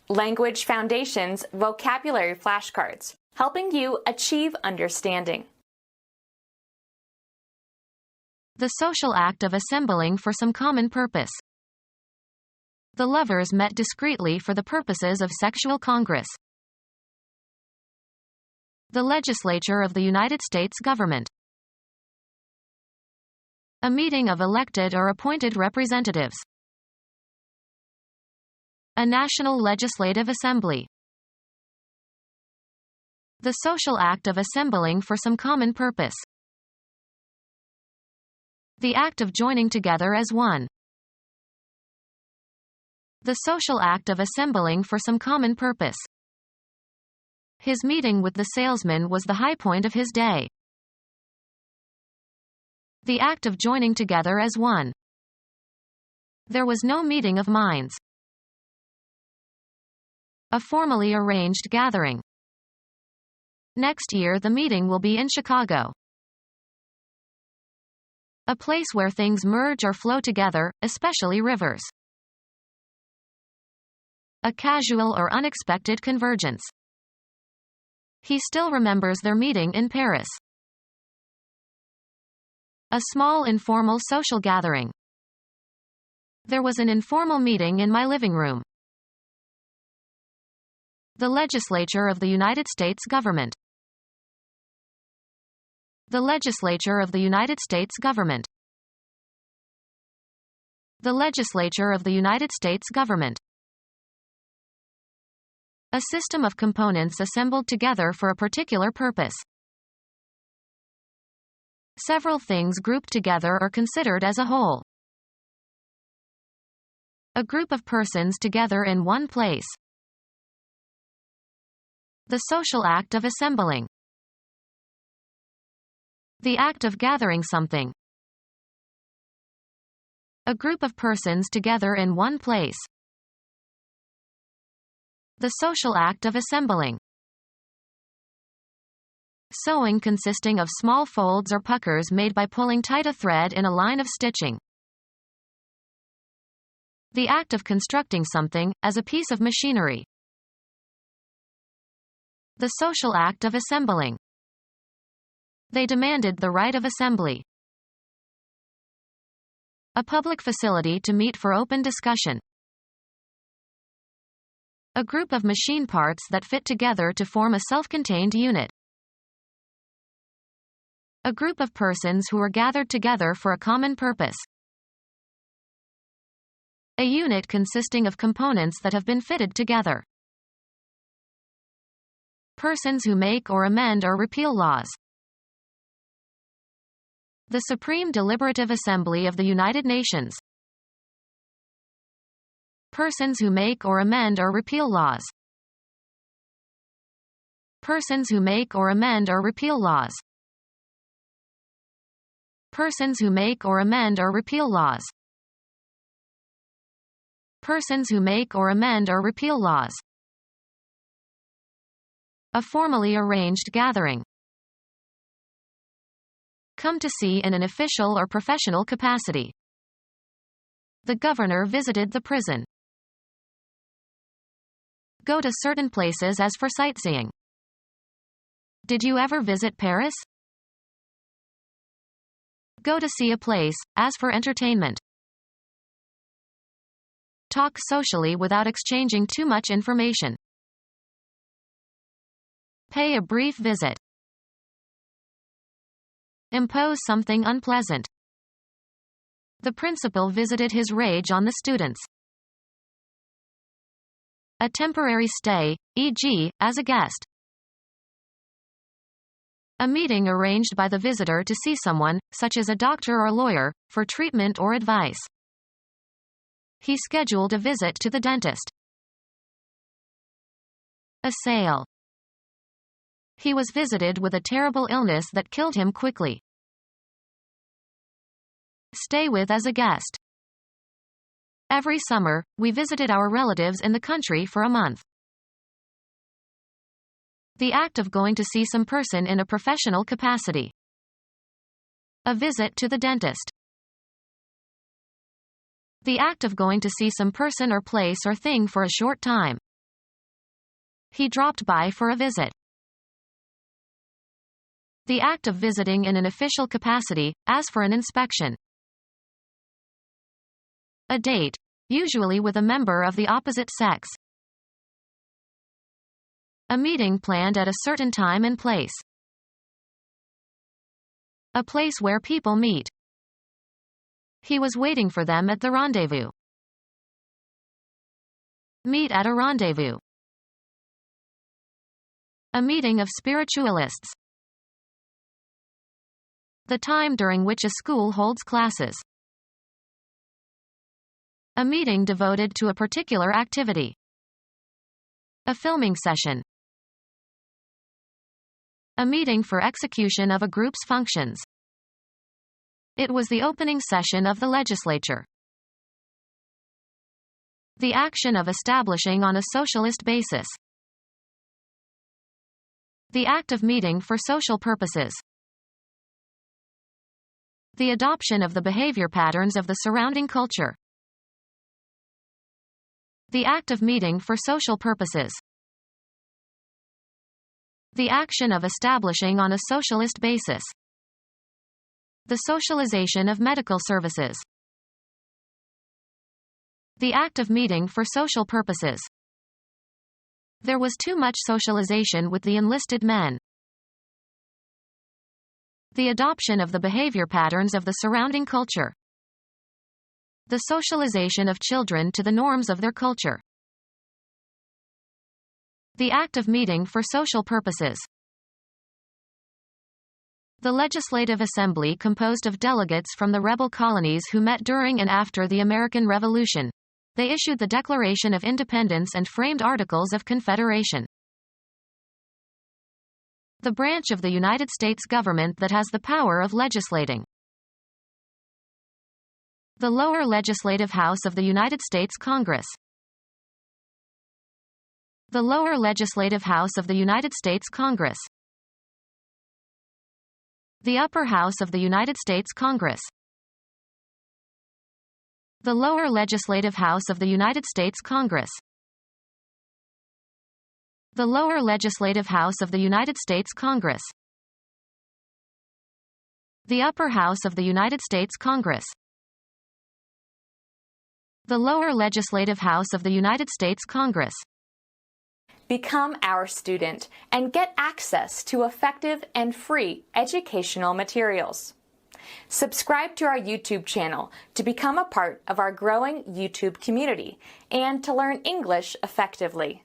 Language Foundations Vocabulary Flashcards, helping you achieve understanding. The social act of assembling for some common purpose. The lovers met discreetly for the purposes of sexual congress. The legislature of the United States government. A meeting of elected or appointed representatives. A national legislative assembly. The social act of assembling for some common purpose. The act of joining together as one. The social act of assembling for some common purpose. His meeting with the salesman was the high point of his day. The act of joining together as one. There was no meeting of minds. A formally arranged gathering. Next year the meeting will be in Chicago. A place where things merge or flow together, especially rivers. A casual or unexpected convergence. He still remembers their meeting in Paris. A small informal social gathering. There was an informal meeting in my living room. The legislature of the United States government. The legislature of the United States government. The legislature of the United States government. A system of components assembled together for a particular purpose. Several things grouped together or considered as a whole. A group of persons together in one place. The social act of assembling. The act of gathering something. A group of persons together in one place. The social act of assembling. Sewing consisting of small folds or puckers made by pulling tight a thread in a line of stitching. The act of constructing something, as a piece of machinery. The social act of assembling. They demanded the right of assembly. A public facility to meet for open discussion. A group of machine parts that fit together to form a self-contained unit. A group of persons who are gathered together for a common purpose. A unit consisting of components that have been fitted together. Persons who make or amend or repeal laws. The Supreme Deliberative Assembly of the United Nations. Persons who make or amend or repeal laws. Persons who make or amend or repeal laws. Persons who make or amend or repeal laws. Persons who make or amend or repeal laws. A formally arranged gathering. Come to see in an official or professional capacity. The governor visited the prison. Go to certain places as for sightseeing. Did you ever visit Paris? Go to see a place, as for entertainment. Talk socially without exchanging too much information. Pay a brief visit. Impose something unpleasant. The principal visited his rage on the students. A temporary stay, e.g., as a guest. A meeting arranged by the visitor to see someone, such as a doctor or lawyer, for treatment or advice. He scheduled a visit to the dentist. A sale. He was visited with a terrible illness that killed him quickly. Stay with as a guest. Every summer, we visited our relatives in the country for a month. The act of going to see some person in a professional capacity. A visit to the dentist. The act of going to see some person or place or thing for a short time. He dropped by for a visit. The act of visiting in an official capacity, as for an inspection. A date, usually with a member of the opposite sex. A meeting planned at a certain time and place. A place where people meet. He was waiting for them at the rendezvous. Meet at a rendezvous. A meeting of spiritualists. The time during which a school holds classes. A meeting devoted to a particular activity. A filming session. A meeting for execution of a group's functions. It was the opening session of the legislature. The action of establishing on a socialist basis. The act of meeting for social purposes. The adoption of the behavior patterns of the surrounding culture. The act of meeting for social purposes. The action of establishing on a socialist basis. The socialization of medical services. The act of meeting for social purposes. There was too much socialization with the enlisted men. The adoption of the behavior patterns of the surrounding culture. The socialization of children to the norms of their culture. The act of meeting for social purposes. The Legislative Assembly composed of delegates from the rebel colonies who met during and after the American Revolution. They issued the Declaration of Independence and framed Articles of Confederation. The branch of the United States government that has the power of legislating. The lower legislative house of the United States Congress. The lower legislative house of the United States Congress. The upper house of the United States Congress. The lower legislative house of the United States Congress. The lower legislative house of the United States Congress. The upper house of the United States Congress. The lower legislative house of the United States Congress. Become our student and get access to effective and free educational materials. Subscribe to our YouTube channel to become a part of our growing YouTube community and to learn English effectively.